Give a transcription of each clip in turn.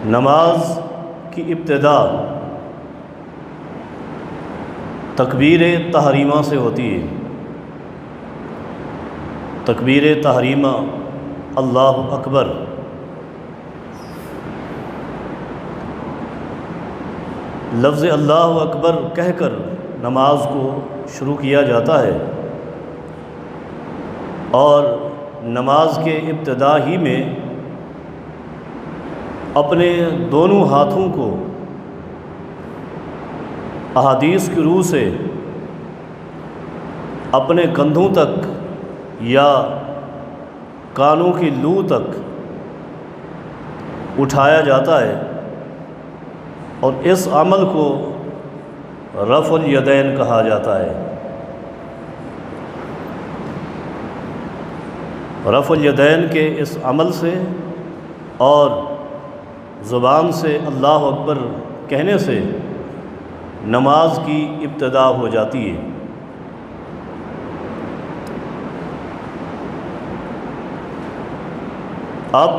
نماز کی ابتدا تکبیر تحریمہ سے ہوتی ہے۔ تکبیر تحریمہ اللہ اکبر، لفظ اللہ اکبر کہہ کر نماز کو شروع کیا جاتا ہے، اور نماز کے ابتدا ہی میں اپنے دونوں ہاتھوں کو احادیث کی روح سے اپنے کندھوں تک یا کانوں کی لو تک اٹھایا جاتا ہے، اور اس عمل کو رفع الیدین کہا جاتا ہے۔ رفع الیدین کے اس عمل سے اور زبان سے اللہ اکبر کہنے سے نماز کی ابتدا ہو جاتی ہے۔ اب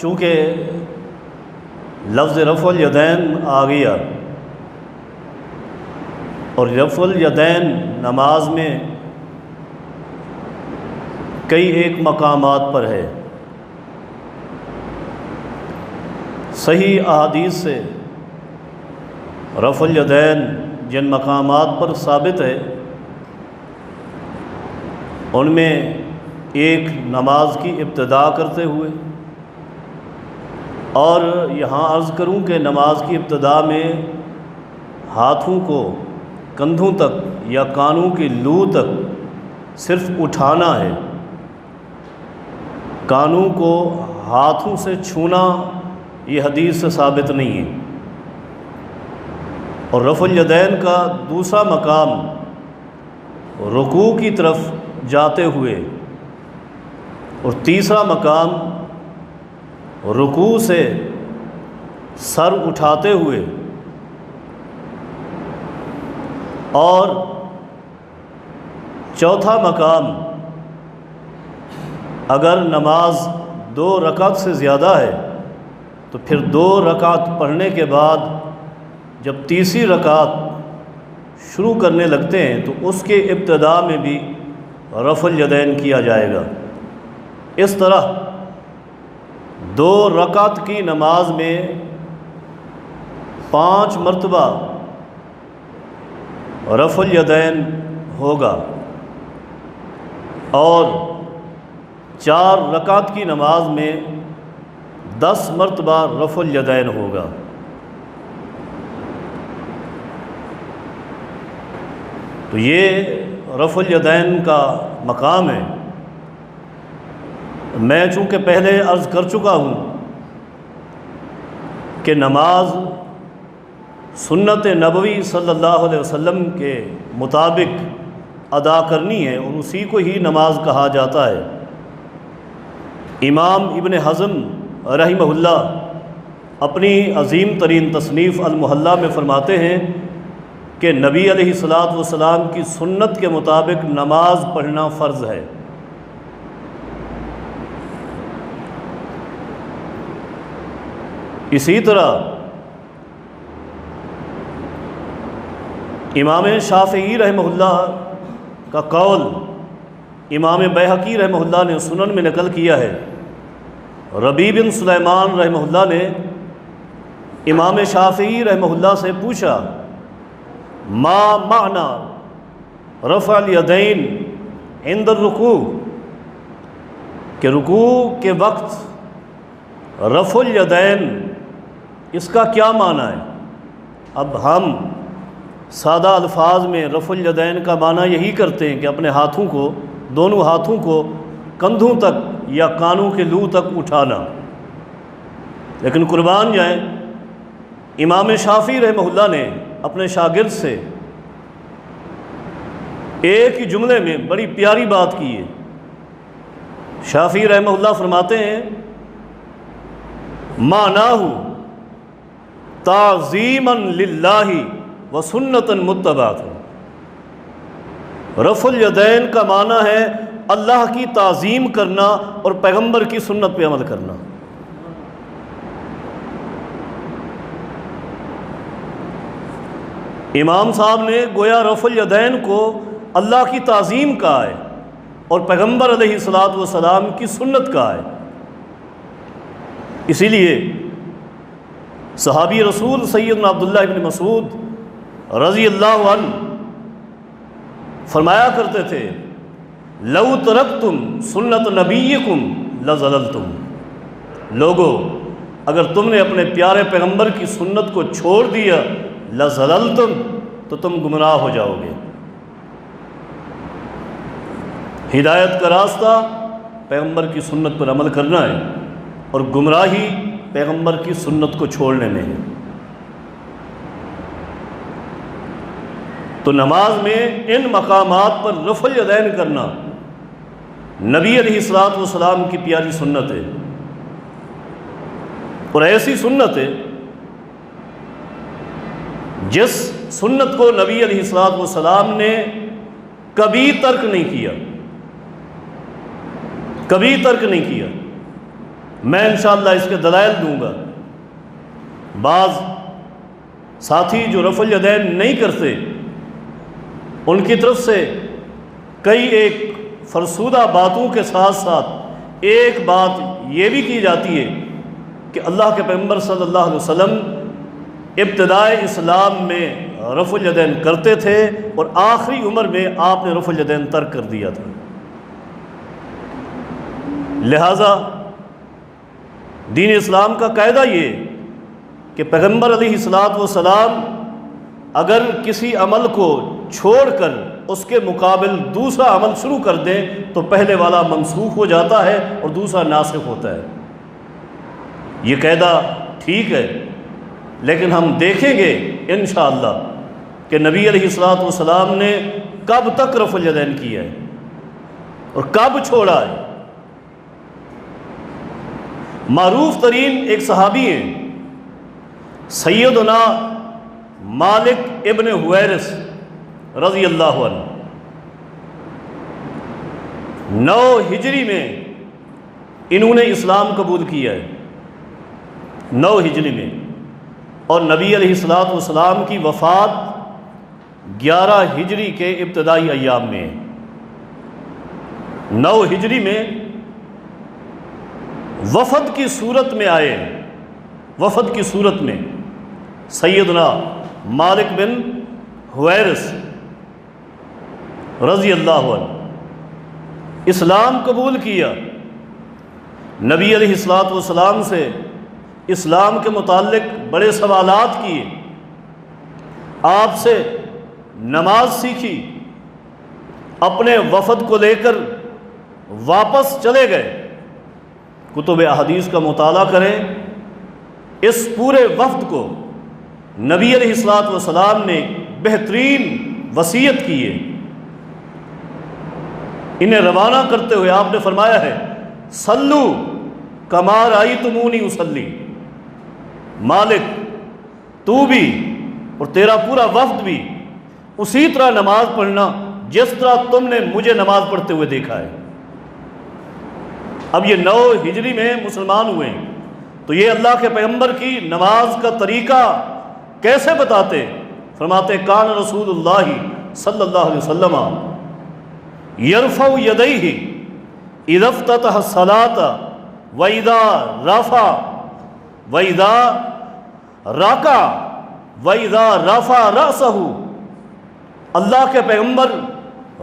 چونکہ لفظ رفع الیدین آ گیا، اور رفع الیدین نماز میں کئی ایک مقامات پر ہے۔ صحیح احادیث سے رفع الیدین جن مقامات پر ثابت ہے، ان میں ایک نماز کی ابتدا کرتے ہوئے، اور یہاں عرض کروں کہ نماز کی ابتدا میں ہاتھوں کو کندھوں تک یا کانوں کی لو تک صرف اٹھانا ہے، کانوں کو ہاتھوں سے چھونا یہ حدیث سے ثابت نہیں ہے۔ اور رفع الیدین کا دوسرا مقام رکوع کی طرف جاتے ہوئے، اور تیسرا مقام رکوع سے سر اٹھاتے ہوئے، اور چوتھا مقام اگر نماز 2 رکعت سے زیادہ ہے تو پھر 2 رکعت پڑھنے کے بعد جب تیسری رکعت شروع کرنے لگتے ہیں تو اس کے ابتدا میں بھی رفع الیدین کیا جائے گا۔ اس طرح 2 رکعت کی نماز میں 5 مرتبہ رفع الیدین ہوگا، اور 4 رکعت کی نماز میں 10 مرتبہ رفع الیدین ہوگا۔ تو یہ رفع الیدین کا مقام ہے۔ میں چونکہ پہلے عرض کر چکا ہوں کہ نماز سنت نبوی صلی اللہ علیہ وسلم کے مطابق ادا کرنی ہے، اور اسی کو ہی نماز کہا جاتا ہے۔ امام ابن حزم رحمہ اللہ اپنی عظیم ترین تصنیف المحلہ میں فرماتے ہیں کہ نبی علیہ الصلاۃ والسلام کی سنت کے مطابق نماز پڑھنا فرض ہے۔ اسی طرح امام شافعی رحمہ اللہ کا قول امام بیہقی رحمہ اللہ نے سنن میں نقل کیا ہے۔ ربیع بن سلیمان رحمہ اللہ نے امام شافعی رحمہ اللہ سے پوچھا، ما معنی رفع الیدین عند الرکوع، کہ رکوع کے وقت رفع الیدین اس کا کیا معنی ہے؟ اب ہم سادہ الفاظ میں رفع الیدین کا معنی یہی کرتے ہیں کہ اپنے ہاتھوں کو، دونوں ہاتھوں کو کندھوں تک یا کانوں کے لو تک اٹھانا، لیکن قربان جائیں امام شافعی رحمہ اللہ نے اپنے شاگرد سے ایک ہی جملے میں بڑی پیاری بات کی ہے۔ شافعی رحمہ اللہ فرماتے ہیں، معناہ تعظیما للہ و سنتا متبعۃ، رفع الیدین کا معنی ہے اللہ کی تعظیم کرنا اور پیغمبر کی سنت پہ عمل کرنا۔ امام صاحب نے گویا رفع الیدین کو اللہ کی تعظیم کہا ہے اور پیغمبر علیہ الصلاۃ والسلام کی سنت کہا ہے۔ اسی لیے صحابی رسول سیدنا عبداللہ ابن مسعود رضی اللہ عنہ فرمایا کرتے تھے، لو ترکتم سنت نبیکم لضللتم، لوگو اگر تم نے اپنے پیارے پیغمبر کی سنت کو چھوڑ دیا لضللتم، تو تم گمراہ ہو جاؤ گے۔ ہدایت کا راستہ پیغمبر کی سنت پر عمل کرنا ہے اور گمراہی پیغمبر کی سنت کو چھوڑنے میں ہے۔ تو نماز میں ان مقامات پر رفع الیدین کرنا نبی علیہ الصلوۃ والسلام کی پیاری سنت ہے، اور ایسی سنت ہے جس سنت کو نبی علیہ الصلوۃ والسلام نے کبھی ترک نہیں کیا، کبھی ترک نہیں کیا۔ میں انشاءاللہ اس کے دلائل دوں گا۔ بعض ساتھی جو رفع الیدین نہیں کرتے ان کی طرف سے کئی ایک فرسودہ باتوں کے ساتھ ساتھ ایک بات یہ بھی کی جاتی ہے کہ اللہ کے پیغمبر صلی اللہ علیہ وسلم ابتدائے اسلام میں رفع الیدین کرتے تھے اور آخری عمر میں آپ نے رفع الیدین ترک کر دیا تھا۔ لہٰذا دین اسلام کا قاعدہ یہ کہ پیغمبر علیہ الصلوۃ والسلام اگر کسی عمل کو چھوڑ کر اس کے مقابل دوسرا عمل شروع کر دیں تو پہلے والا منسوخ ہو جاتا ہے اور دوسرا ناسخ ہوتا ہے۔ یہ قاعدہ ٹھیک ہے، لیکن ہم دیکھیں گے انشاءاللہ کہ نبی علیہ الصلوۃ والسلام نے کب تک رفع الیدین کیا ہے اور کب چھوڑا ہے۔ معروف ترین ایک صحابی ہیں سیدنا مالک ابن حویرث رضی اللہ عنہ، 9 ہجری میں انہوں نے اسلام قبول کیا ہے، 9 ہجری میں، اور نبی علیہ الصلوۃ والسلام کی وفات 11 ہجری کے ابتدائی ایام میں ہے۔ 9 ہجری میں وفد کی صورت میں آئے، وفد کی صورت میں سیدنا مالک بن حویرث رضی اللہ عنہ اسلام قبول کیا، نبی علیہ الصلوۃ والسلام سے اسلام کے متعلق بڑے سوالات کیے، آپ سے نماز سیکھی، اپنے وفد کو لے کر واپس چلے گئے۔ کتب احادیث کا مطالعہ کریں، اس پورے وفد کو نبی علیہ الصلوۃ والسلام نے بہترین وصیت کی ہے۔ انہیں روانہ کرتے ہوئے آپ نے فرمایا ہے، صلو کما رأیتمونی اصلی، مالک تو بھی اور تیرا پورا وفد بھی اسی طرح نماز پڑھنا جس طرح تم نے مجھے نماز پڑھتے ہوئے دیکھا ہے۔ اب یہ 9 ہجری میں مسلمان ہوئے ہیں، تو یہ اللہ کے پیغمبر کی نماز کا طریقہ کیسے بتاتے؟ فرماتے کان رسول اللہ صلی اللہ علیہ وسلم یرفع یدیہ اذا افتتح الصلاۃ واذا رفع واذا رکع واذا رفع رأسہ۔ اللہ کے پیغمبر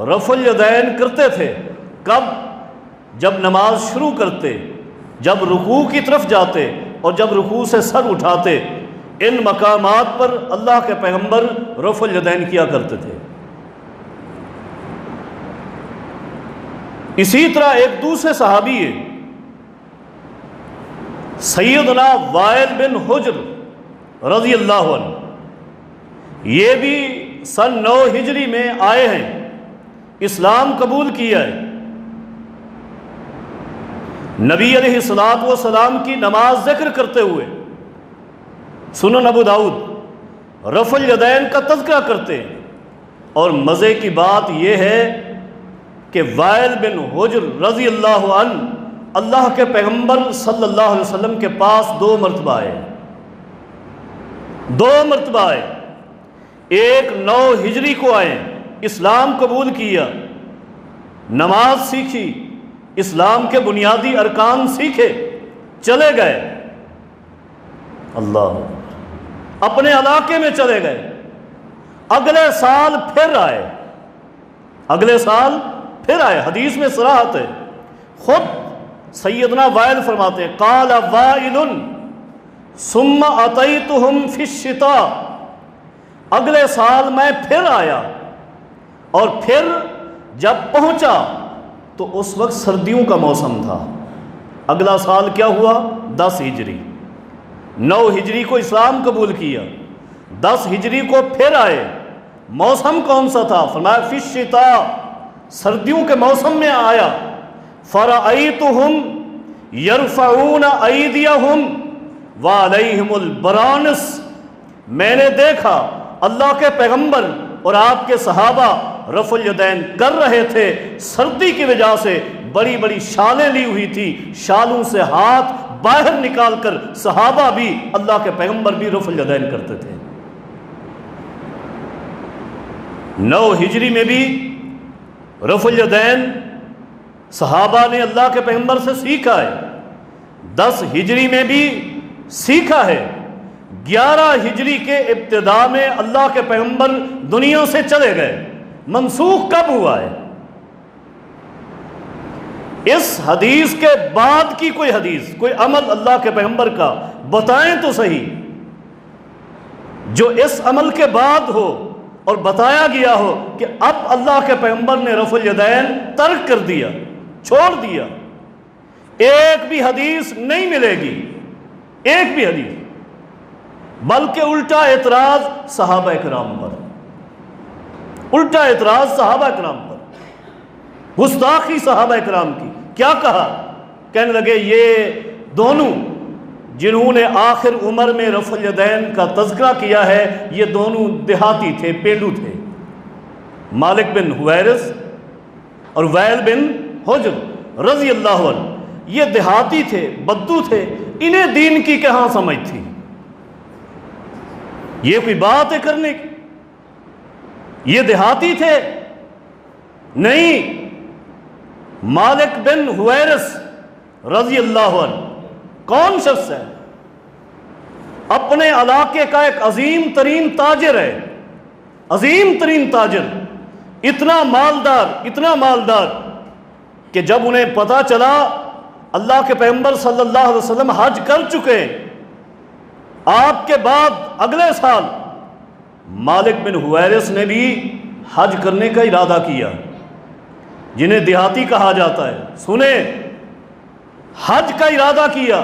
رفع الیدین کرتے تھے، کب؟ جب نماز شروع کرتے، جب رکوع کی طرف جاتے اور جب رکوع سے سر اٹھاتے، ان مقامات پر اللہ کے پیغمبر رفع الیدین کیا کرتے تھے۔ اسی طرح ایک دوسرے صحابی ہے سیدنا وائل بن حجر رضی اللہ عنہ، یہ بھی سن 9 ہجری میں آئے ہیں، اسلام قبول کیا ہے۔ نبی علیہ الصلوۃ والسلام کی نماز ذکر کرتے ہوئے سنن ابو داؤد رفع الیدین کا تذکرہ کرتے ہیں، اور مزے کی بات یہ ہے کہ وائل بن حجر رضی اللہ عنہ اللہ کے پیغمبر صلی اللہ علیہ وسلم کے پاس 2 مرتبہ آئے، 2 مرتبہ آئے۔ ایک 9 ہجری کو آئے، اسلام قبول کیا، نماز سیکھی، اسلام کے بنیادی ارکان سیکھے، چلے گئے، اللہ اپنے علاقے میں چلے گئے، اگلے سال پھر آئے، اگلے سال پھر آئے۔ حدیث میں صراحت ہے، خود سیدنا وائل فرماتے ہیں قال وائل ثم اتیتہم فی الشتاء، اگلے سال میں پھر آیا اور پھر جب پہنچا تو اس وقت سردیوں کا موسم تھا۔ اگلا سال کیا ہوا؟ 10 ہجری، 9 ہجری کو اسلام قبول کیا، 10 ہجری کو پھر آئے، موسم کون سا تھا؟ فرمایا فی الشتاء، سردیوں کے موسم میں آیا، فرأیتہم یرفعون ایدیہم وعلیہم البرانس، میں نے دیکھا اللہ کے پیغمبر اور آپ کے صحابہ رفع الیدین کر رہے تھے، سردی کی وجہ سے بڑی بڑی شالیں لی ہوئی تھی، شالوں سے ہاتھ باہر نکال کر صحابہ بھی اللہ کے پیغمبر بھی رفع الیدین کرتے تھے۔ 9 ہجری میں بھی رفع الیدین صحابہ نے اللہ کے پیغمبر سے سیکھا ہے، 10 ہجری میں بھی سیکھا ہے، 11 ہجری کے ابتدا میں اللہ کے پیغمبر دنیا سے چلے گئے۔ منسوخ کب ہوا ہے؟ اس حدیث کے بعد کی کوئی حدیث، کوئی عمل اللہ کے پیغمبر کا بتائیں تو صحیح، جو اس عمل کے بعد ہو اور بتایا گیا ہو کہ اب اللہ کے پیغمبر نے رفع الیدین ترک کر دیا، چھوڑ دیا۔ ایک بھی حدیث نہیں ملے گی، ایک بھی حدیث، بلکہ الٹا اعتراض صحابہ کرام پر، الٹا اعتراض صحابہ کرام پر، گستاخی صحابہ کرام کی۔ کیا کہا؟ کہنے لگے یہ دونوں جنہوں نے آخر عمر میں رفع الیدین کا تذکرہ کیا ہے، یہ دونوں دیہاتی تھے، پینڈو تھے، مالک بن حویرث اور وائل بن حجر رضی اللہ عنہ، یہ دیہاتی تھے، بدو تھے، انہیں دین کی کہاں سمجھ تھی؟ یہ کوئی بات ہے کرنے کی؟ یہ دیہاتی تھے؟ نہیں، مالک بن حویرث رضی اللہ عنہ کون شخص ہے؟ اپنے علاقے کا ایک عظیم ترین تاجر ہے، عظیم ترین تاجر، اتنا مالدار کہ جب انہیں پتا چلا اللہ کے پیغمبر صلی اللہ علیہ وسلم حج کر چکے، آپ کے بعد اگلے سال مالک بن حویرث نے بھی حج کرنے کا ارادہ کیا، جنہیں دیہاتی کہا جاتا ہے، سنیں، حج کا ارادہ کیا۔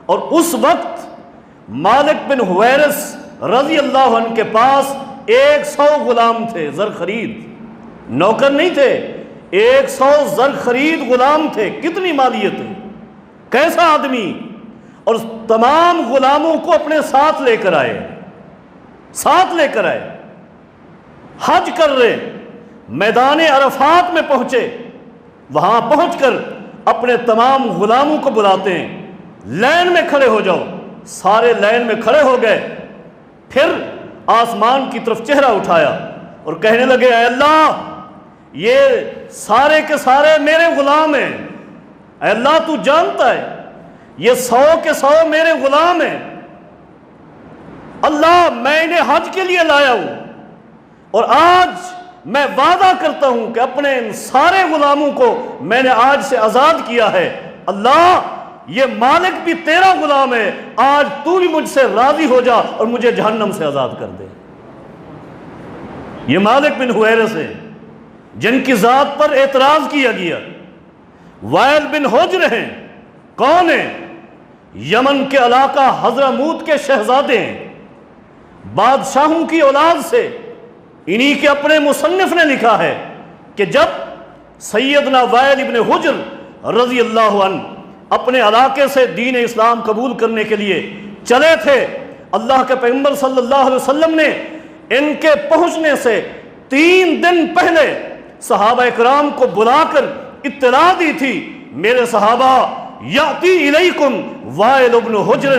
اور اس وقت مالک بن حویرث رضی اللہ عنہ کے پاس 100 غلام تھے، زر خرید، نوکر نہیں تھے، 100 زر خرید غلام تھے۔ کتنی مالیت ہے، کیسا آدمی! اور تمام غلاموں کو اپنے ساتھ لے کر آئے، حج کر رہے، میدان عرفات میں پہنچے، وہاں پہنچ کر اپنے تمام غلاموں کو بلاتے ہیں، لائن میں کھڑے ہو جاؤ، سارے لائن میں کھڑے ہو گئے، پھر آسمان کی طرف چہرہ اٹھایا اور کہنے لگے اے اللہ، یہ سارے کے سارے میرے غلام ہیں، اے اللہ تو جانتا ہے یہ 100 کے 100 میرے غلام ہیں، اللہ میں انہیں حج کے لیے لایا ہوں، اور آج میں وعدہ کرتا ہوں کہ اپنے ان سارے غلاموں کو میں نے آج سے آزاد کیا ہے، اللہ یہ مالک بھی تیرا غلام ہے، آج تو بھی مجھ سے راضی ہو جا اور مجھے جہنم سے آزاد کر دے۔ یہ مالک بن حویرث ہے جن کی ذات پر اعتراض کیا گیا۔ وائل بن حجر ہیں، کون ہیں؟ یمن کے علاقہ حضرموت کے شہزادے ہیں، بادشاہوں کی اولاد سے۔ انہی کے اپنے مصنف نے لکھا ہے کہ جب سیدنا وائل بن حجر رضی اللہ عنہ اپنے علاقے سے دین اسلام قبول کرنے کے لیے چلے تھے، اللہ کے پیغمبر صلی اللہ علیہ وسلم نے ان کے پہنچنے سے 3 دن پہلے صحابہ کرام کو بلا کر اطلاع دی تھی، میرے صحابہ یاتی الیکم وائل بن حجر،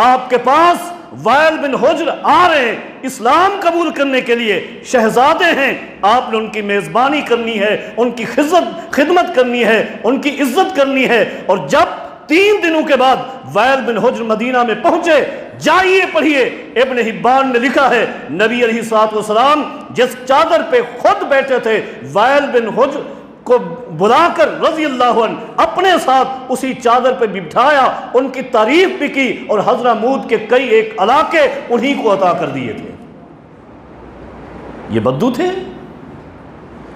آپ کے پاس وائل بن حجر آ رہے ہیں اسلام قبول کرنے کے لیے، شہزادے ہیں، آپ نے ان کی میزبانی کرنی ہے، ان کی خدمت کرنی ہے، ان کی عزت کرنی ہے۔ اور جب 3 دنوں کے بعد وائل بن حجر مدینہ میں پہنچے، جائیے پڑھیے، ابن حبان نے لکھا ہے نبی علیہ الصلوۃ والسلام جس چادر پہ خود بیٹھے تھے، وائل بن حجر کو بلا کر رضی اللہ عنہ اپنے ساتھ اسی چادر پہ بٹھایا، ان کی تعریف بھی کی، اور حضرموت کے کئی ایک علاقے انہی کو عطا کر دیے تھے۔ یہ بدو تھے،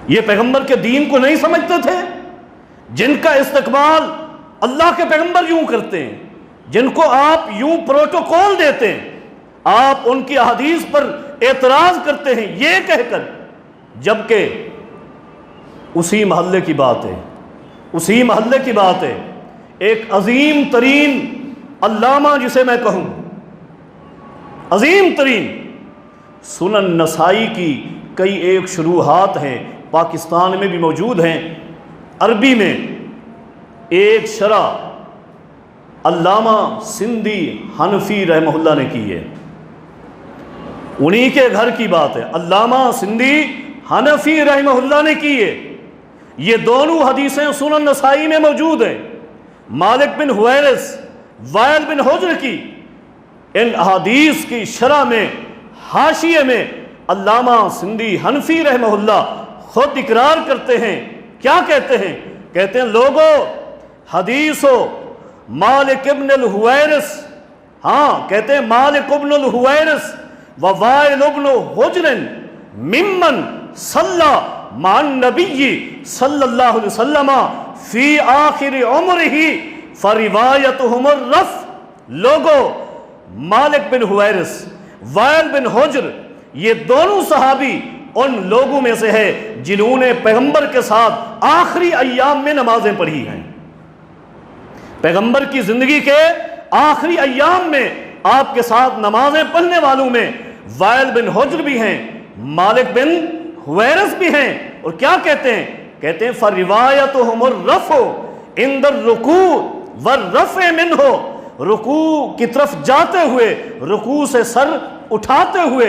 یہ پیغمبر کے دین کو نہیں سمجھتے تھے، جن کا استقبال اللہ کے پیغمبر یوں کرتے ہیں، جن کو آپ یوں پروٹوکول دیتے ہیں، آپ ان کی احادیث پر اعتراض کرتے ہیں یہ کہہ کر، جبکہ اسی محلے کی بات ہے، اسی محلے کی بات ہے، ایک عظیم ترین علامہ جسے میں کہوں، عظیم ترین، سنن نسائی کی کئی ایک شروحات ہیں، پاکستان میں بھی موجود ہیں، عربی میں ایک شرح علامہ سندھی حنفی رحمہ اللہ نے کی ہے، انہی کے گھر کی بات ہے، علامہ سندھی حنفی رحمہ اللہ نے کی ہے۔ یہ دونوں حدیثیں سنن نسائی میں موجود ہیں، مالک بن حویرث، وائل بن حجر کی، ان احادیث کی شرح میں حاشیے میں علامہ سندھی حنفی رحمہ اللہ خود اقرار کرتے ہیں، کیا کہتے ہیں؟ کہتے ہیں لوگو حدیث و مالک ابن الحویرث، ہاں کہتے ہیں مالک ابن الحویرث و وائل ابن حجر ممن صلی مع النبی صلی اللہ علیہ وسلم فی آخر عمرہ فروایتہم الرفع۔ لوگو مالک بن حویرث، وائل بن حجر، یہ دونوں صحابی ان لوگوں میں سے ہے جنہوں نے پیغمبر کے ساتھ آخری ایام میں نمازیں پڑھی ہیں، پیغمبر کی زندگی کے آخری ایام میں آپ کے ساتھ نمازیں پڑھنے والوں میں وائل بن حجر بھی ہیں، مالک بن حویرث بھی ہیں، اور کیا کہتے ہیں؟ کہتے ہیں فَرِوَایَتُهُمُ الرَّفْعُ عِنْدَ الرُّكُوعِ وَالرَّفْعِ مِنْهُ، رکوع کی طرف جاتے ہوئے، رکوع سے سر اٹھاتے ہوئے،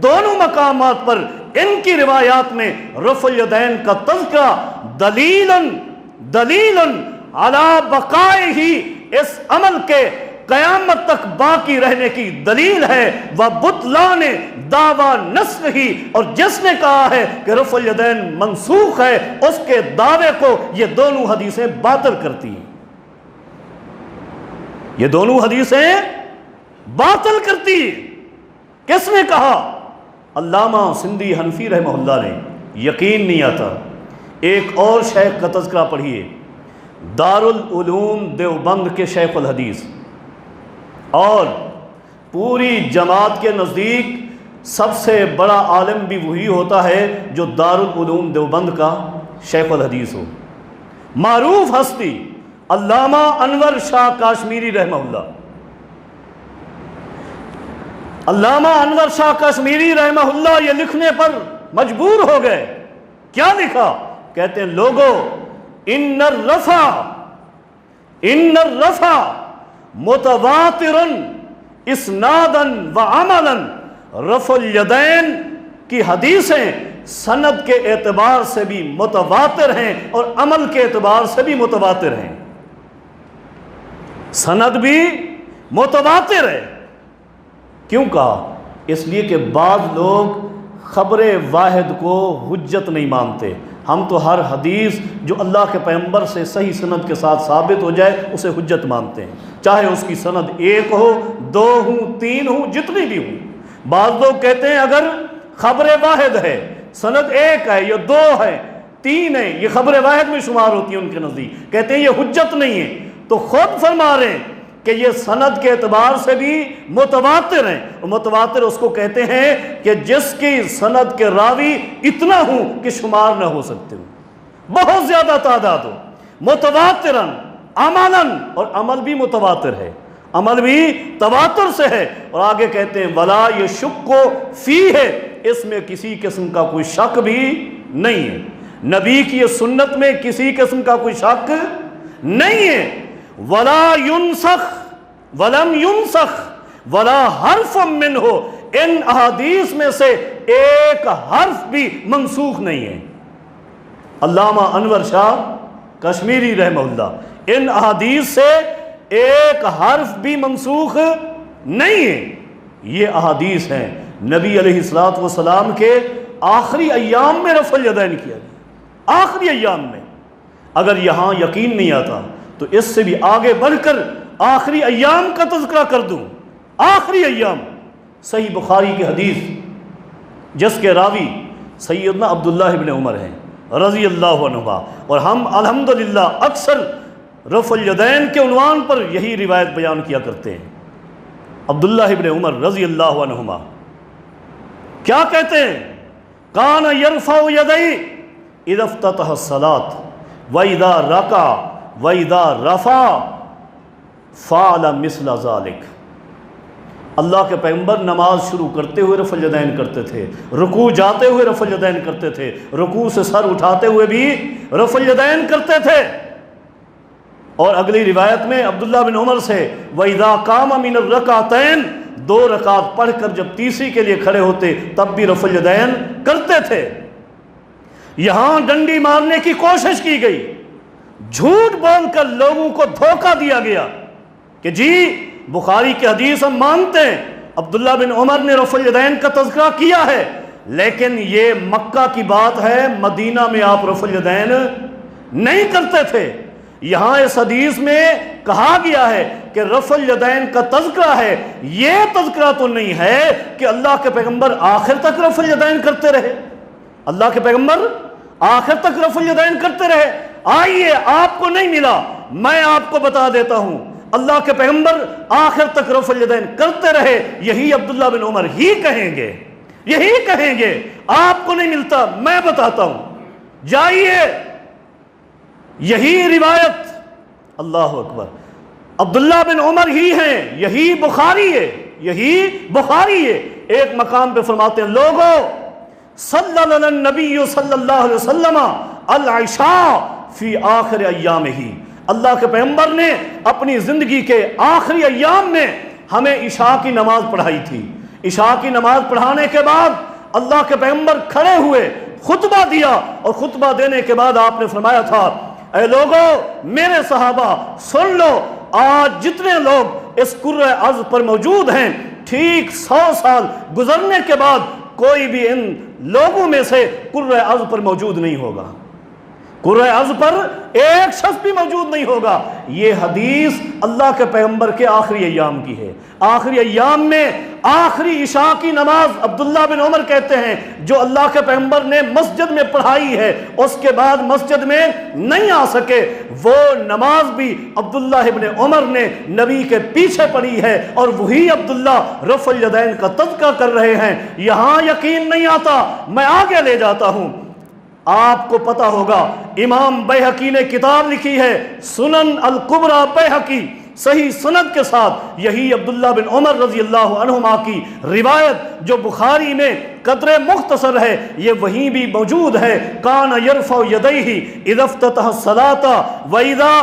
دونوں مقامات پر ان کی روایات میں رفع الیدین کا تذکرہ دلیلاً علی بقائہ، اس عمل کے قیامت تک باقی رہنے کی دلیل ہے، وَبُطْلَانِ دعویٰ نسخ ہی، اور جس نے کہا ہے کہ رفع الیدین منسوخ ہے اس کے دعوے کو یہ دونوں حدیثیں باطل کرتی ہیں، یہ دونوں حدیثیں باطل کرتی ہیں۔ کس نے کہا؟ علامہ سندھی حنفی رحمہ اللہ نے۔ یقین نہیں آتا، ایک اور شیخ کا تذکرہ پڑھیے، دارالعلوم دیوبند کے شیخ الحدیث، اور پوری جماعت کے نزدیک سب سے بڑا عالم بھی وہی ہوتا ہے جو دارالعلوم دیوبند کا شیخ الحدیث ہو، معروف ہستی علامہ انور شاہ کاشمیری رحمہ اللہ۔ علامہ انور شاہ کاشمیری رحمہ اللہ یہ لکھنے پر مجبور ہو گئے، کیا لکھا؟ کہتے ہیں لوگو ان الرفع متواترا اسنادا وعملا، رفع الیدین کی حدیثیں سند کے اعتبار سے بھی متواتر ہیں اور عمل کے اعتبار سے بھی متواتر ہیں، سند بھی متواتر ہے۔ کیوں کہا؟ اس لیے کہ بعض لوگ خبر واحد کو حجت نہیں مانتے، ہم تو ہر حدیث جو اللہ کے پیغمبر سے صحیح سند کے ساتھ ثابت ہو جائے اسے حجت مانتے ہیں، چاہے اس کی سند 1 ہو 2 ہوں 3 ہوں جتنی بھی ہوں۔ بعض لوگ کہتے ہیں اگر خبر واحد ہے، سند 1 ہے یا 2 ہے 3 ہے، یہ خبر واحد میں شمار ہوتی ہے ان کے نزدیک، کہتے ہیں یہ حجت نہیں ہے، تو خود فرما رہے ہیں کہ یہ سند کے اعتبار سے بھی متواتر ہیں، اور متواتر اس کو کہتے ہیں کہ جس کی سند کے راوی اتنا ہوں کہ شمار نہ ہو سکتے ہوں، بہت زیادہ تعداد ہو، متواتراً عملاً، اور عمل بھی متواتر ہے، عمل بھی تواتر سے ہے، اور آگے کہتے ہیں ولا یشک فیہ، اس میں کسی قسم کا کوئی شک بھی نہیں ہے، نبی کی سنت میں کسی قسم کا کوئی شک نہیں ہے، ولا ينسخ ولم ينسخ ولا حرف منہ، ان احادیث میں سے ایک حرف بھی منسوخ نہیں ہے۔ علامہ انور شاہ کشمیری رحمہ اللہ، ان احادیث سے ایک حرف بھی منسوخ نہیں ہے۔ یہ احادیث ہیں نبی علیہ الصلوۃ والسلام کے آخری ایام میں رفع الیدین کیا گیا، آخری ایام میں۔ اگر یہاں یقین نہیں آتا تو اس سے بھی آگے بڑھ کر آخری ایام کا تذکرہ کر دوں۔ آخری ایام، صحیح بخاری کی حدیث جس کے راوی سیدنا عبداللہ ابن عمر ہیں رضی اللہ عنہما، اور ہم الحمدللہ اکثر رفع الیدین کے عنوان پر یہی روایت بیان کیا کرتے ہیں۔ عبداللہ ابن عمر رضی اللہ عنہما کیا کہتے ہیں؟ کان یرفع یدیہ اذا افتتح الصلاۃ واذا رکع واذا رفع فعل مثل ذلک۔ اللہ کے پیغمبر نماز شروع کرتے ہوئے رفع الیدین کرتے تھے، رکوع جاتے ہوئے رفع الیدین کرتے تھے، رکوع سے سر اٹھاتے ہوئے بھی رفع الیدین کرتے تھے۔ اور اگلی روایت میں عبداللہ بن عمر سے وَإِذَا قَامَ مِنَ الرَّكْعَتَيْن، 2 رکعت پڑھ کر جب تیسری کے لیے کھڑے ہوتے تب بھی رفع الیدین کرتے تھے۔ یہاں ڈنڈی مارنے کی کوشش کی گئی، جھوٹ بول کر لوگوں کو دھوکہ دیا گیا کہ جی بخاری کی حدیث ہم مانتے ہیں، عبداللہ بن عمر نے رفع الیدین کا تذکرہ کیا ہے، لیکن یہ مکہ کی بات ہے، مدینہ میں آپ رفع الیدین نہیں کرتے تھے۔ یہاں اس حدیث میں کہا گیا ہے کہ رفع الیدین کا تذکرہ ہے، یہ تذکرہ تو نہیں ہے کہ اللہ کے پیغمبر آخر تک رفع الیدین کرتے رہے۔ اللہ کے پیغمبر آخر تک رفع الیدین کرتے رہے؟ آئیے، آپ کو نہیں ملا، میں آپ کو بتا دیتا ہوں، اللہ کے پیغمبر آخر تک رفع الیدین کرتے رہے، یہی عبداللہ بن عمر ہی کہیں گے، یہی کہیں گے۔ آپ کو نہیں ملتا، میں بتاتا ہوں، جائیے، یہی روایت، اللہ اکبر، عبداللہ بن عمر ہی ہیں، یہی بخاری ہے، یہی بخاری ہے۔ ایک مقام پہ فرماتے ہیں، لوگوں صلی اللہ النبی صلی اللہ علیہ وسلم العشاء فی آخر ایامہ، اللہ کے پیغمبر نے اپنی زندگی کے آخری ایام میں ہمیں عشاء کی نماز پڑھائی تھی۔ عشاء کی نماز پڑھانے کے بعد اللہ کے پیغمبر کھڑے ہوئے، خطبہ دیا، اور خطبہ دینے کے بعد آپ نے فرمایا تھا، اے لوگو، میرے صحابہ سن لو، آج جتنے لوگ اس کرۂ ارض پر موجود ہیں، ٹھیک 100 سال گزرنے کے بعد کوئی بھی ان لوگوں میں سے کرۂ ارض پر موجود نہیں ہوگا، کرۂ ارض پر ایک شخص بھی موجود نہیں ہوگا۔ یہ حدیث اللہ کے پیغمبر کے آخری ایام کی ہے۔ آخری ایام میں آخری عشاء کی نماز عبداللہ بن عمر کہتے ہیں جو اللہ کے پیغمبر نے مسجد میں پڑھائی ہے، اس کے بعد مسجد میں نہیں آ سکے، وہ نماز بھی عبداللہ ابن عمر نے نبی کے پیچھے پڑھی ہے، اور وہی عبداللہ رفع الیدین کا تذکرہ کر رہے ہیں۔ یہاں یقین نہیں آتا، میں آگے لے جاتا ہوں۔ آپ کو پتا ہوگا امام بیہقی نے کتاب لکھی ہے سنن الکبریٰ بیہقی، صحیح سند کے ساتھ، یہی عبداللہ بن عمر رضی اللہ عنہما کی روایت جو بخاری میں قدر مختصر ہے، یہ وہیں بھی موجود ہے۔ کان یرفع یدیہ اذا افتتح الصلاۃ واذا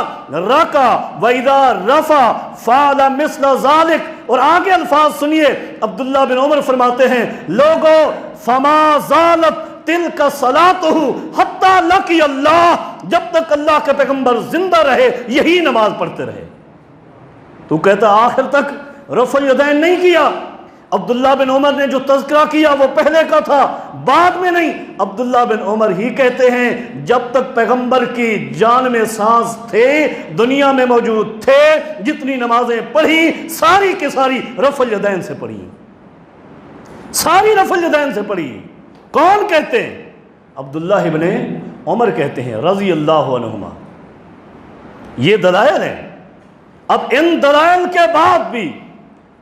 رکع واذا رفع فعل مثل ذلک، اور آگے الفاظ سنیے، عبداللہ بن عمر فرماتے ہیں، لوگو فما زالت تلک صلاتہ حتی لقی اللہ، جب تک اللہ کے پیغمبر زندہ رہے یہی نماز پڑھتے رہے۔ تو کہتا آخر تک رفع الیدین نہیں کیا۔ عبداللہ بن عمر نے جو تذکرہ کیا وہ پہلے کا تھا، بعد میں نہیں۔ عبداللہ بن عمر ہی کہتے ہیں جب تک پیغمبر کی جان میں سانس تھے، دنیا میں موجود تھے، جتنی نمازیں پڑھی ساری کی ساری رفع الیدین سے پڑھی، ساری رفع الیدین سے پڑھی۔ کون کہتے ہیں؟ عبداللہ ابن عمر کہتے ہیں رضی اللہ عنہما۔ یہ دلائل ہیں۔ اب ان دلائل کے بعد بھی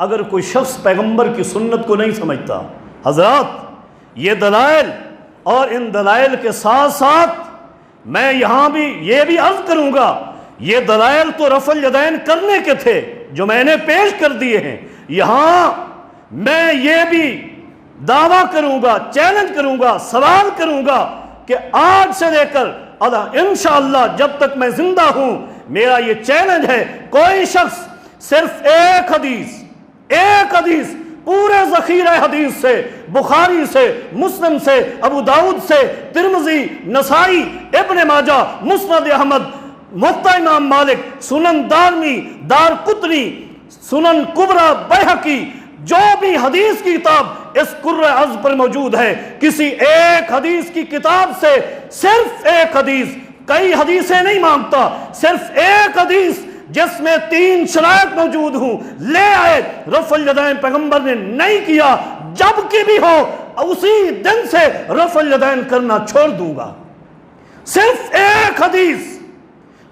اگر کوئی شخص پیغمبر کی سنت کو نہیں سمجھتا، حضرات یہ دلائل، اور ان دلائل کے ساتھ ساتھ میں یہاں بھی یہ بھی عرض کروں گا، یہ دلائل تو رفع الیدین کرنے کے تھے جو میں نے پیش کر دیے ہیں۔ یہاں میں یہ بھی دعویٰ کروں گا، چیلنج کروں گا، سوال کروں گا کہ آج سے لے کر انشاءاللہ جب تک میں زندہ ہوں، میرا یہ چیلنج ہے، کوئی شخص صرف ایک حدیث ایک حدیث پورے ذخیرہ حدیث سے، بخاری سے، مسلم سے، ابو داؤد سے، ترمذی، نسائی، ابن ماجہ، مسند احمد، موطا امام مالک، سنن دارمی، دار قطنی، سنن کبریٰ بیہقی، جو بھی حدیث کی کتاب اس قرۂ عرض پر موجود ہے، کسی ایک حدیث کی کتاب سے صرف ایک حدیث، کئی حدیثیں نہیں مانگتا، صرف ایک حدیث جس میں 3 شرائط موجود ہوں لے آئے، رفع الیدین پیغمبر نے نہیں کیا، جب کی بھی ہو اسی دن سے رفع الیدین کرنا چھوڑ دوں گا۔ صرف ایک حدیث،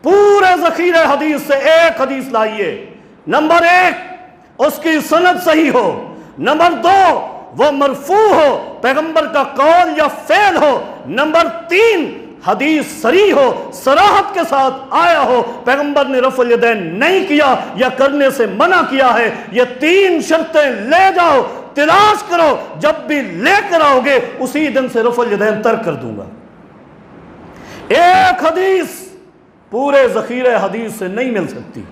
پورے ذخیرہ حدیث سے ایک حدیث لائیے۔ نمبر 1 اس کی سند صحیح ہو، نمبر 2 وہ مرفوع ہو، پیغمبر کا قول یا فعل ہو، نمبر 3 حدیث صریح ہو، صراحت کے ساتھ آیا ہو، پیغمبر نے رفع الیدین نہیں کیا یا کرنے سے منع کیا ہے۔ یہ 3 شرطیں لے جاؤ، تلاش کرو، جب بھی لے کر آؤ گے اسی دن سے رفع الیدین ترک کر دوں گا۔ ایک حدیث پورے ذخیرہ حدیث سے نہیں مل سکتی،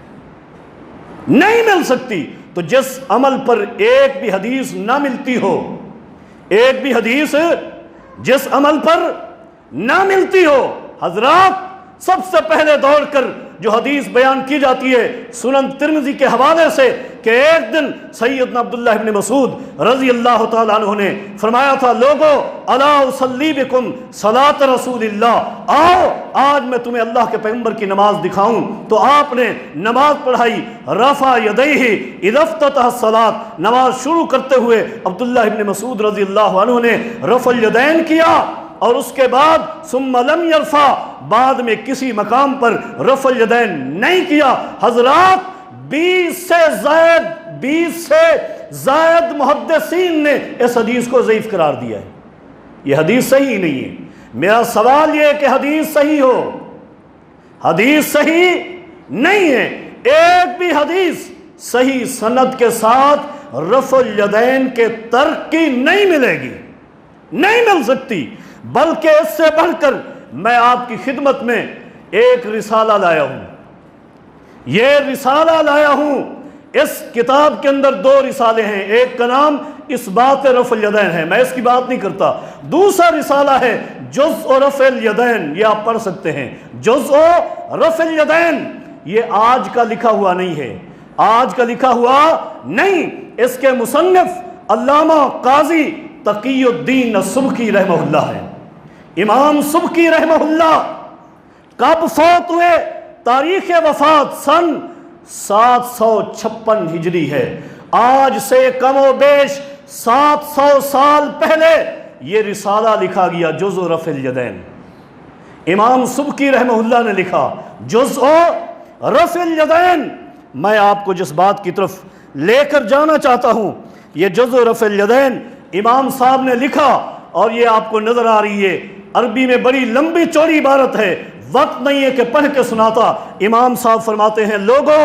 نہیں مل سکتی۔ تو جس عمل پر ایک بھی حدیث نہ ملتی ہو، ایک بھی حدیث جس عمل پر نہ ملتی ہو، حضرات سب سے پہلے دوڑ کر جو حدیث بیان کی جاتی ہے سنن ترمذی کے حوالے سے کہ ایک دن سیدنا عبداللہ ابن مسعود رضی اللہ تعالیٰ عنہ نے فرمایا تھا، لوگو الا اصلی بکم صلاۃ رسول اللہ، آؤ آج میں تمہیں اللہ کے پیغمبر کی نماز دکھاؤں۔ تو آپ نے نماز پڑھائی، رفع یدیہ اذا افتتح الصلاۃ، نماز شروع کرتے ہوئے عبداللہ ابن مسعود رضی اللہ عنہ نے رفع الیدین کیا، اور اس کے بعد ثم لم یرفع، بعد میں کسی مقام پر رفع الیدین نہیں کیا۔ حضرات 20 سے زائد محدثین نے اس حدیث کو ضعیف قرار دیا ہے۔ یہ حدیث صحیح نہیں ہے۔ میرا سوال یہ ہے کہ حدیث صحیح ہو، حدیث صحیح نہیں ہے، ایک بھی حدیث صحیح سند کے ساتھ رفع الیدین کے ترک کی نہیں ملے گی، نہیں مل سکتی۔ بلکہ اس سے بڑھ کر میں آپ کی خدمت میں ایک رسالہ لایا ہوں، یہ رسالہ لایا ہوں۔ اس کتاب کے اندر 2 رسالے ہیں، ایک کا نام اس بات رفع الیدین ہے، میں اس کی بات نہیں کرتا، دوسرا رسالہ ہے جزء رفع الیدین، یہ آپ پڑھ سکتے ہیں۔ جزء رفع الیدین یہ آج کا لکھا ہوا نہیں ہے، آج کا لکھا ہوا نہیں، اس کے مصنف علامہ قاضی تقی الدین السبکی رحمہ اللہ ہے۔ امام سبکی رحمہ اللہ کب فوت ہوئے؟ تاریخ وفات سن 756 ہجری ہے، آج سے کم و بیش 700 سال پہلے یہ رسالہ لکھا گیا، جزء رفع الیدین۔ امام سبکی رحمہ اللہ نے لکھا جزء رفع الیدین۔ میں آپ کو جس بات کی طرف لے کر جانا چاہتا ہوں، یہ جزء رفع الیدین امام صاحب نے لکھا، اور یہ آپ کو نظر آ رہی ہے، عربی میں بڑی لمبی چوڑی عبارت ہے، وقت نہیں ہے کہ پڑھ کے سناتا۔ امام صاحب فرماتے ہیں، لوگو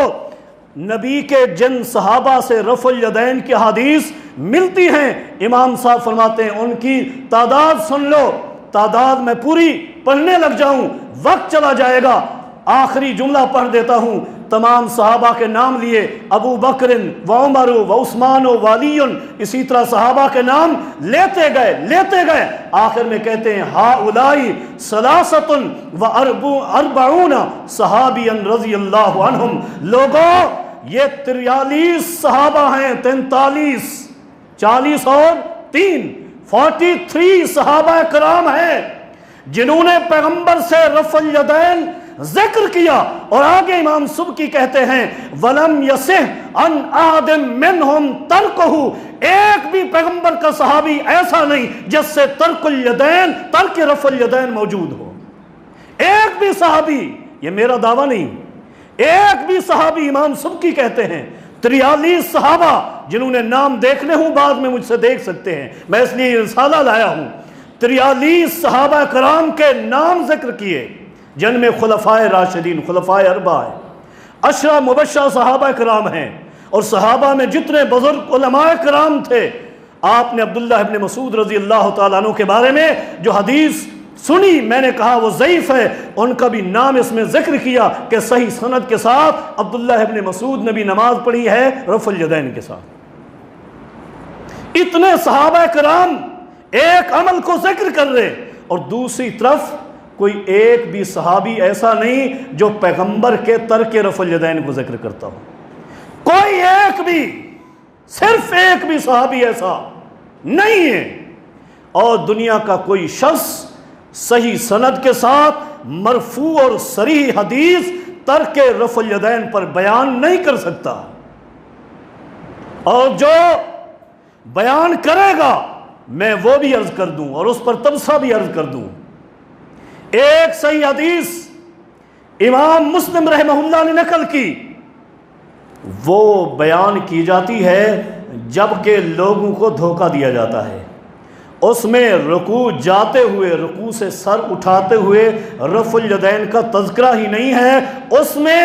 نبی کے جن صحابہ سے رفع الیدین کی حدیث ملتی ہیں، امام صاحب فرماتے ہیں ان کی تعداد سن لو، تعداد میں پوری پڑھنے لگ جاؤں وقت چلا جائے گا، آخری جملہ پڑھ دیتا ہوں۔ تمام صحابہ کے نام لیے، ابو بکر و عمر و عثمان و علی، اسی طرح صحابہ کے نام لیتے گئے، آخر میں کہتے ہیں ہؤلاء ثلاثۃ و اربعون صحابی رضی اللہ عنہم، لوگوں یہ 43 صحابہ ہیں، 43 40 اور 3 43 صحابہ کرام ہیں جنہوں نے پیغمبر سے رفع الیدین ذکر کیا۔ اور آگے امام سبکی کہتے ہیں وَلَمْ يَصِحْ عَنْ أَحَدٍ مِّنْهُمْ تَرْكُهُ، ایک بھی پیغمبر کا صحابی ایسا نہیں جس سے ترک الیدین، ترک رفع الیدین موجود ہو۔ ایک بھی صحابی، یہ میرا دعویٰ نہیں، ایک بھی صحابی، امام سبکی کہتے ہیں 43 صحابہ جنہوں نے نام دیکھنے ہوں، بعد میں مجھ سے دیکھ سکتے ہیں، میں اس لیے یہ رسالہ لایا ہوں۔ 43 صحابہ کرام کے نام ذکر کیے، جن میں خلفائے راشدین، خلفائے اربعہ ہیں، 10 مبشرہ صحابہ کرام ہیں، اور صحابہ میں جتنے بزرگ علماء کرام تھے، آپ نے عبداللہ ابن مسعود رضی اللہ تعالیٰ عنہ کے بارے میں جو حدیث سنی، میں نے کہا وہ ضعیف ہے، ان کا بھی نام اس میں ذکر کیا کہ صحیح سند کے ساتھ عبداللہ ابن مسعود نے بھی نماز پڑھی ہے رفع الیدین کے ساتھ۔ اتنے صحابہ کرام ایک عمل کو ذکر کر رہے، اور دوسری طرف کوئی ایک بھی صحابی ایسا نہیں جو پیغمبر کے ترک رفع الیدین کو ذکر کرتا ہو، کوئی ایک بھی، صرف ایک بھی صحابی ایسا نہیں ہے۔ اور دنیا کا کوئی شخص صحیح سند کے ساتھ مرفوع اور صریح حدیث ترک رفع الیدین پر بیان نہیں کر سکتا، اور جو بیان کرے گا میں وہ بھی عرض کر دوں اور اس پر تبصرہ بھی عرض کر دوں۔ ایک صحیح حدیث امام مسلم رحمہ اللہ نے نقل کی، وہ بیان کی جاتی ہے جبکہ لوگوں کو دھوکہ دیا جاتا ہے، اس میں رکوع جاتے ہوئے، رکوع سے سر اٹھاتے ہوئے رفع الیدین کا تذکرہ ہی نہیں ہے، اس میں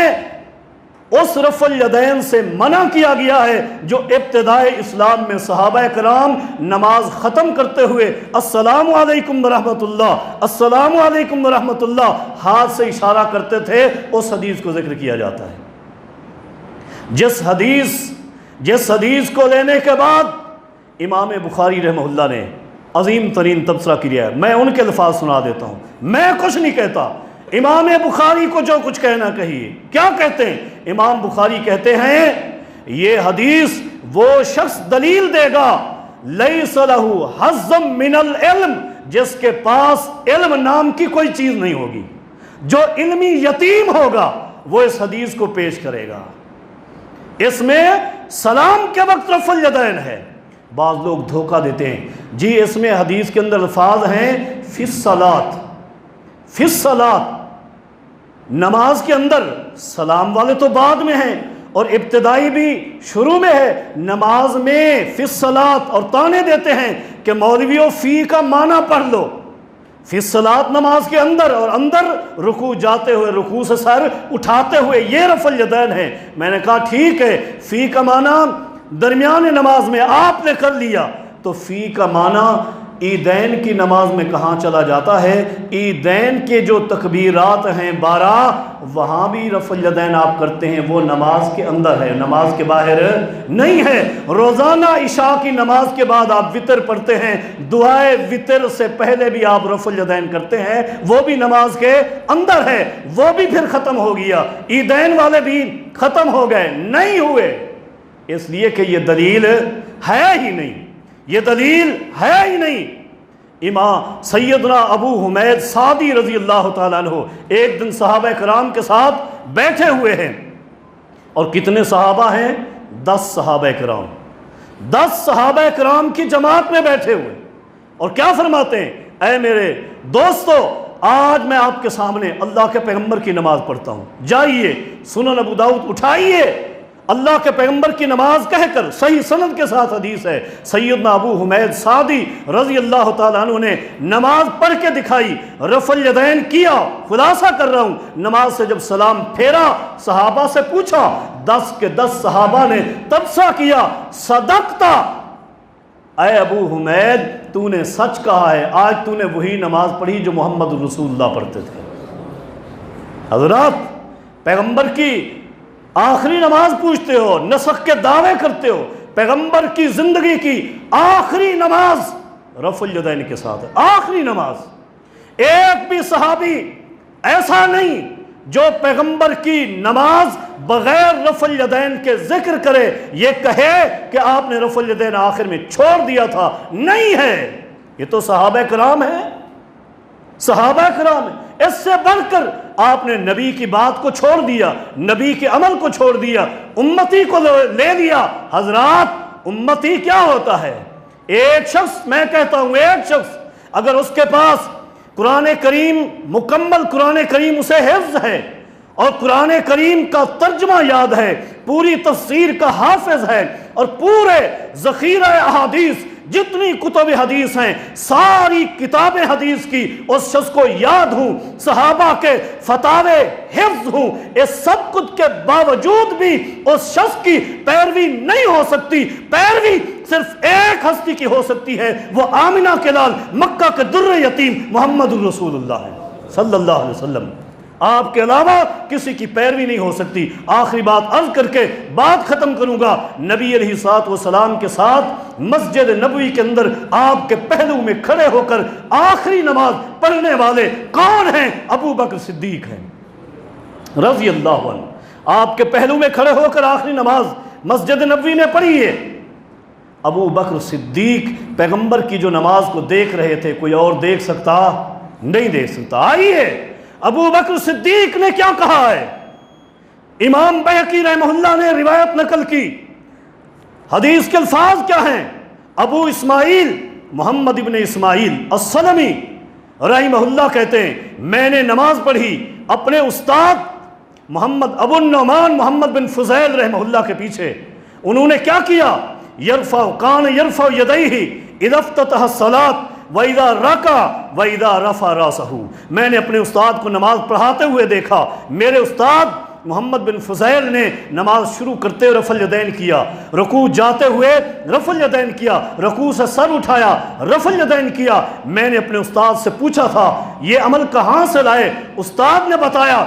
اس رفع الیدین سے منع کیا گیا ہے جو ابتدائے اسلام میں صحابہ کرام نماز ختم کرتے ہوئے السلام علیکم ورحمۃ اللہ، السلام علیکم ورحمۃ اللہ ہاتھ سے اشارہ کرتے تھے، اس حدیث کو ذکر کیا جاتا ہے۔ جس حدیث کو لینے کے بعد امام بخاری رحمہ اللہ نے عظیم ترین تبصرہ کیا ہے، میں ان کے الفاظ سنا دیتا ہوں، میں کچھ نہیں کہتا، امام بخاری کو جو کچھ کہنا کہیے۔ کیا کہتے ہیں امام بخاری؟ کہتے ہیں یہ حدیث وہ شخص دلیل دے گا لیس لہ حظ من العلم، جس کے پاس علم نام کی کوئی چیز نہیں ہوگی، جو علمی یتیم ہوگا وہ اس حدیث کو پیش کرے گا۔ اس میں سلام کے وقت رفع الیدین ہے۔ بعض لوگ دھوکہ دیتے ہیں، جی اس میں حدیث کے اندر الفاظ ہیں فی الصلاۃ، فی الصلاۃ، نماز کے اندر سلام والے تو بعد میں ہیں اور ابتدائی بھی شروع میں ہے، نماز میں فی الصلاۃ، اور تانے دیتے ہیں کہ مولویوں فی کا معنی پڑھ لو، فی الصلاۃ نماز کے اندر، اور اندر رکوع جاتے ہوئے، رکوع سے سر اٹھاتے ہوئے، یہ رفع الیدین ہے۔ میں نے کہا ٹھیک ہے، فی کا معنی درمیان نماز میں آپ نے کر لیا، تو فی کا معنی عیدین کی نماز میں کہاں چلا جاتا ہے؟ عیدین کے جو تکبیرات ہیں 12، وہاں بھی رفع الیدین آپ کرتے ہیں، وہ نماز کے اندر ہے، نماز کے باہر نہیں ہے۔ روزانہ عشاء کی نماز کے بعد آپ وتر پڑھتے ہیں، دعائے وتر سے پہلے بھی آپ رفع الیدین کرتے ہیں، وہ بھی نماز کے اندر ہے، وہ بھی پھر ختم ہو گیا۔ عیدین والے بھی ختم ہو گئے، نہیں ہوئے، اس لیے کہ یہ دلیل ہے ہی نہیں، یہ دلیل ہے ہی نہیں۔ امام سیدنا ابو حمید سعدی رضی اللہ تعالیٰ عنہ ایک دن صحابہ کرام کے ساتھ بیٹھے ہوئے ہیں، اور کتنے صحابہ ہیں؟ 10 صحابہ کرام، 10 صحابہ کرام کی جماعت میں بیٹھے ہوئے، اور کیا فرماتے ہیں؟ اے میرے دوستو، آج میں آپ کے سامنے اللہ کے پیغمبر کی نماز پڑھتا ہوں، جائیے سنن ابو داؤد اٹھائیے، اللہ کے پیغمبر کی نماز کہہ کر، صحیح سند کے ساتھ حدیث ہے، سیدنا ابو حمید سعدی رضی اللہ تعالیٰ عنہ نے نماز پڑھ کے دکھائی، رفع الیدین کیا۔ خلاصہ کر رہا ہوں، نماز سے جب سلام پھیرا، صحابہ سے پوچھا، 10 کے 10 صحابہ نے تبصرہ کیا، صدقتا، اے ابو حمید تو نے سچ کہا ہے، آج تو نے وہی نماز پڑھی جو محمد رسول اللہ پڑھتے تھے۔ حضرات، پیغمبر کی آخری نماز پوچھتے ہو، نسخ کے دعوے کرتے ہو، پیغمبر کی زندگی کی آخری نماز رفع الیدین کے ساتھ ہے، آخری نماز۔ ایک بھی صحابی ایسا نہیں جو پیغمبر کی نماز بغیر رفع الیدین کے ذکر کرے، یہ کہے کہ آپ نے رفع الیدین آخر میں چھوڑ دیا تھا، نہیں ہے۔ یہ تو صحابہ کرام ہیں، صحابہ کرام ہیں۔ اس سے بڑھ کر آپ نے نبی کی بات کو چھوڑ دیا، نبی کے عمل کو چھوڑ دیا، امتی کو لے لیا۔ حضرات، امتی کیا ہوتا ہے؟ ایک شخص، میں کہتا ہوں ایک شخص، اگر اس کے پاس قرآن کریم، مکمل قرآن کریم اسے حفظ ہے، اور قرآن کریم کا ترجمہ یاد ہے، پوری تفسیر کا حافظ ہے، اور پورے ذخیرہ احادیث جتنی کتب حدیث ہیں، ساری کتاب حدیث کی اس شخص کو یاد ہوں، صحابہ کے فتاوے حفظ ہوں، اس سب کچھ کے باوجود بھی اس شخص کی پیروی نہیں ہو سکتی۔ پیروی صرف ایک ہستی کی ہو سکتی ہے، وہ آمنہ کے لال، مکہ کے در یتیم محمد الرسول اللہ ہے صلی اللہ علیہ وسلم۔ آپ کے علاوہ کسی کی پیروی نہیں ہو سکتی۔ آخری بات عرض کر کے بات ختم کروں گا، نبی علیہ الصلوۃ والسلام کے ساتھ مسجد نبوی کے اندر آپ کے پہلو میں کھڑے ہو کر آخری نماز پڑھنے والے کون ہیں؟ ابو بکر صدیق ہیں رضی اللہ عنہ۔ آپ کے پہلو میں کھڑے ہو کر آخری نماز مسجد نبوی میں پڑھی ہے۔ ابو بکر صدیق پیغمبر کی جو نماز کو دیکھ رہے تھے، کوئی اور دیکھ سکتا نہیں دیکھ سکتا۔ آئیے ابو بکر صدیق نے کیا کہا ہے، امام بیہقی رحمہ اللہ نے روایت نقل کی، حدیث کے الفاظ کیا ہیں؟ ابو اسماعیل محمد ابن اسماعیل السلمی رحمہ اللہ کہتے ہیں میں نے نماز پڑھی اپنے استاد محمد ابو النعمان محمد بن فضیل رحمہ اللہ کے پیچھے۔ انہوں نے کیا کیا؟ کان یرفع یدیہ اذا افتتح الصلاۃ وَإِذَا رَكَعَ وَإِذَا رَفَعَ رَأْسَهُ۔ میں نے اپنے استاد کو نماز پڑھاتے ہوئے دیکھا، میرے استاد محمد بن فضیل نے نماز شروع کرتے ہوئے رفع الیدین کیا، رکوع جاتے ہوئے رفع الیدین کیا، رکوع سے سر اٹھایا رفع الیدین کیا۔ میں نے اپنے استاد سے پوچھا تھا یہ عمل کہاں سے لائے؟ استاد نے بتایا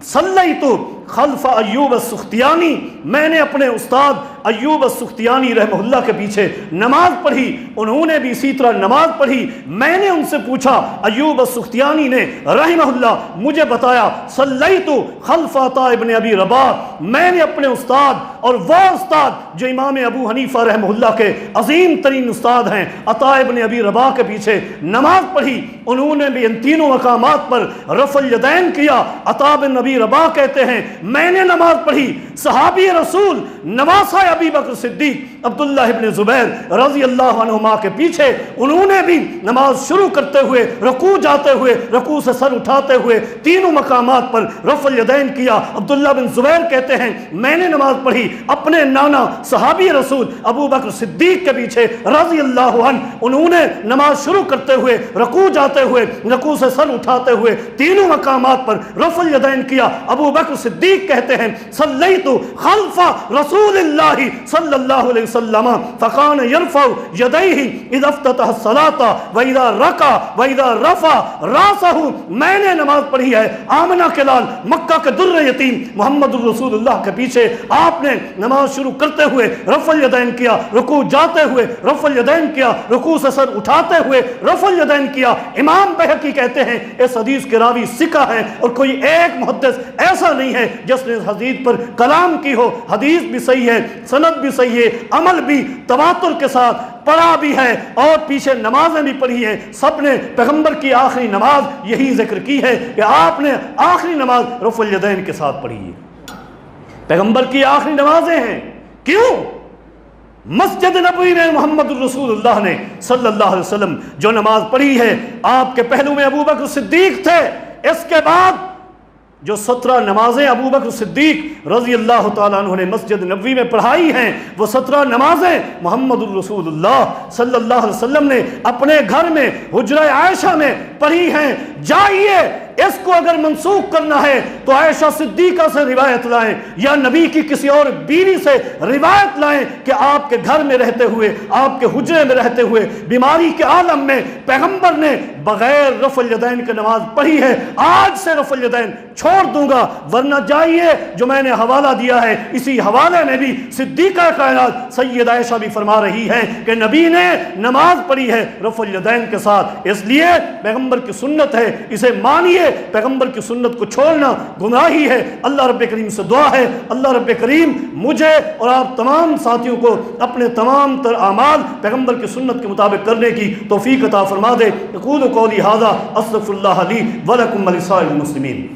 صلیت خلف ایوب السختیانی، میں نے اپنے استاد ایوب السختیانی رحمہ اللہ کے پیچھے نماز پڑھی، انہوں نے بھی اسی طرح نماز پڑھی۔ میں نے ان سے پوچھا، ایوب السختیانی نے رحمہ اللہ مجھے بتایا صلیت خلف عطاء ابن ابی رباح، میں نے اپنے استاد اور وہ استاد جو امام ابو حنیفہ رحمہ اللہ کے عظیم ترین استاد ہیں عطاء ابن ابی رباح کے پیچھے نماز پڑھی، انہوں نے بھی ان تینوں مقامات پر رفع الیدین کیا۔ عطاء بن ابی رباح کہتے ہیں میں نے نماز پڑھی، صحابی رسول نواسہ ابی بکر صدیق عبداللہ ابن زبیر رضی اللہ عنہما کے پیچھے انہوں نے بھی نماز شروع کرتے ہوئے رکوع جاتے ہوئے رکوع سے سر اٹھاتے ہوئے تینوں مقامات پر رفع الیدین کیا۔ عبداللہ بن زبیر کہتے ہیں میں نے نماز پڑھی اپنے نانا صحابی رسول ابو بکر صدیق کے پیچھے رضی اللہ عنہ، انہوں نے نماز شروع کرتے ہوئے رکوع جاتے ہوئے رکوع سے سر اٹھاتے ہوئے تینوں مقامات پر رفع الیدین کیا۔ ابو بکر صدیق کہتے ہیں صلیت خلف رسول اللہ صلی اللہ علیہ وسلم فکان یرفع یدیہ اذا افتتح الصلاۃ واذا رکع واذا رفع راسہ، میں نے نماز پڑھی ہے آمنہ کے لال مکہ کے در یتیم محمد الرسول اللہ کے پیچھے، آپ نے نماز شروع کرتے ہوئے رفع الیدین کیا، رکوع جاتے ہوئے رفع الیدین کیا، رکوع سے سر اٹھاتے ہوئے رفع الیدین کیا۔ امام بیہقی کہتے ہیں اس حدیث کے راوی ثقہ ہیں اور کوئی ایک محدث ایسا نہیں ہے جس نے اس حدیث پر کلام کی ہو۔ حدیث بھی صحیح ہے، سند بھی صحیح ہے، عمل بھی تواتر کے ساتھ پڑھا بھی ہے اور پیچھے نمازیں بھی پڑھی ہیں۔ سب نے پیغمبر کی آخری نماز یہی ذکر کی ہے کہ آپ نے آخری نماز رفع الیدین کے ساتھ پڑھی ہے، پیغمبر کی آخری نمازیں ہیں۔ کیوں؟ مسجد نبوی میں محمد الرسول اللہ نے صلی اللہ علیہ وسلم جو نماز پڑھی ہے، آپ کے پہلو میں ابو بکر صدیق تھے، اس کے بعد جو 17 نمازیں ابو بکر صدیق رضی اللہ تعالیٰ عنہ نے مسجد نبوی میں پڑھائی ہیں، وہ 17 نمازیں محمد الرسول اللہ صلی اللہ علیہ وسلم نے اپنے گھر میں حجرہ عائشہ میں پڑھی ہیں۔ جائیے اس کو اگر منسوخ کرنا ہے تو عائشہ صدیقہ سے روایت لائیں یا نبی کی کسی اور بیوی سے روایت لائیں کہ آپ کے گھر میں رہتے ہوئے، آپ کے حجرے میں رہتے ہوئے، بیماری کے عالم میں پیغمبر نے بغیر رفع الیدین کی نماز پڑھی ہے۔ آج سے رفع الیدین چھوڑ دوں گا، ورنہ جائیے جو میں نے حوالہ دیا ہے اسی حوالے میں بھی صدیقہ کائنات سید عائشہ بھی فرما رہی ہے کہ نبی نے نماز پڑھی ہے رفع الیدین کے ساتھ۔ اس لیے پیغمبر کی سنت ہے، اسے مانیے، پیغمبر کی سنت کو چھوڑنا گمراہی ہے۔ اللہ رب کریم سے دعا ہے اللہ رب کریم مجھے اور آپ تمام ساتھیوں کو اپنے تمام تر اعمال پیغمبر کی سنت کے مطابق کرنے کی توفیق عطا فرما دے۔ اقول قولی ھذا استغفر اللہ لی ولکم ولسائر المسلمین۔